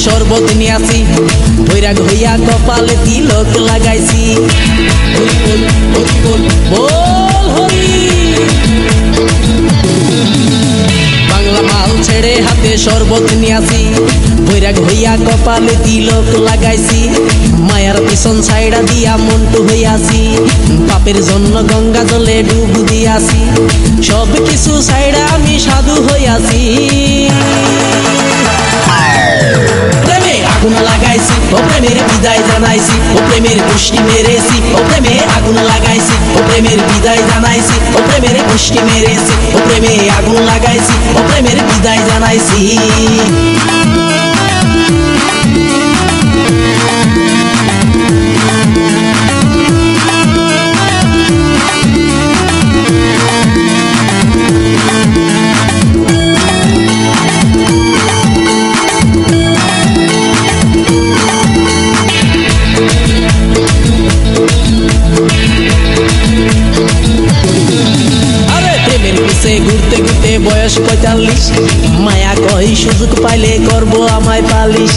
শরবত নিয়াছি বৈরাগ হইয়া কপালে তিলক লাগাইছি হরি বল হরি বল বল হরি বাংলা মাল ছেড়ে হাতে শরবত নিয়াছি বৈরাগ হইয়া কপালে তিলক লাগাইছি মায়ার পিছন ছাইড়া দিয়া মন্টু হইয়াছি পাপের জন্য গঙ্গা জলে ডুব দিয়াছি সব কিছু ছাইড়া আমি সাধু হইয়াছি প্রেমে আগুন লাগাইছি ও প্রেমের বিদায় জানাইছি ও প্রেমের পুষ্টি মেরেছি ও প্রেমে আগুন লাগাইছি ও প্রেমের বিদায় জানাইছি ও প্রেমের পুষ্টি মেরেছি ও প্রেমে আগুন লাগাইছি ও প্রেমের বিদায় জানাইছি ঘুরতে ঘুরতে বয়স 45 মায়া কই সুযোগ পাইলে করব আমায় পালিশ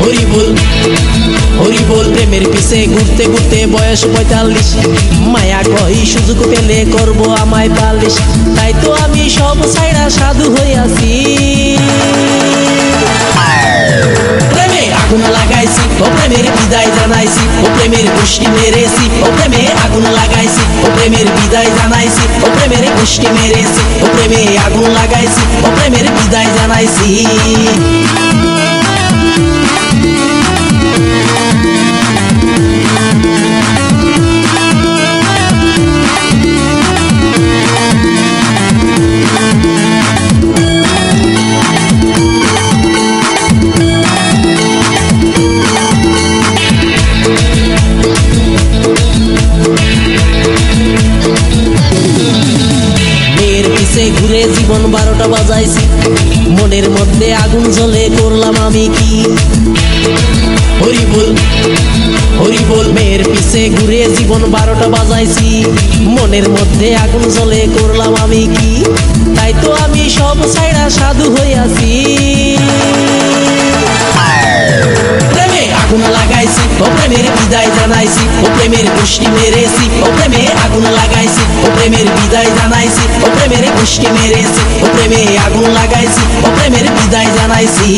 হরি বল প্রেমের পিছে ঘুরতে ঘুরতে বয়স 45 মায়া কই সুযোগ পেলে করব আমায় পালিশ তাই তো আমি সব ছাইড়া সাধু হইয়াছি প্রেমে আগুন লাগাইছি ও প্রেমের বিদায় জানাইছি ও প্রেমের পুষ্টি মেরেছি ও প্রেমে আগুন লাগাইছি ও প্রেমের বিদায় জানাইছি ও প্রেমের পুষ্টি মেরেছি ও প্রেমে আগুন লাগাইছি ও প্রেমের বিদায় জানাইছি ঘুরে জীবন 12টা বাজাইছি মনের মধ্যে আগুন জ্বলে করলাম আমি কি হরি বল মেয়ের পিছে ঘুরে জীবন 12টা বাজাইছি মনের মধ্যে আগুন জ্বলে করলাম আমি কি তাই তো আমি সব ছাইড়া সাধু হইয়াছি প্রেমে আগুন লাগাইছি ও প্রেমের বিদায় জানাইছি ও প্রেমের পুষ্টি মেরেছি ও প্রেমে আগুন লাগাইছি ও প্রেমের বিদায় জানাইছি ও প্রেমের পুষ্টি মেরেছি ও প্রেমে আগুন লাগাইছি ও প্রেমের বিদায় জানাইছি।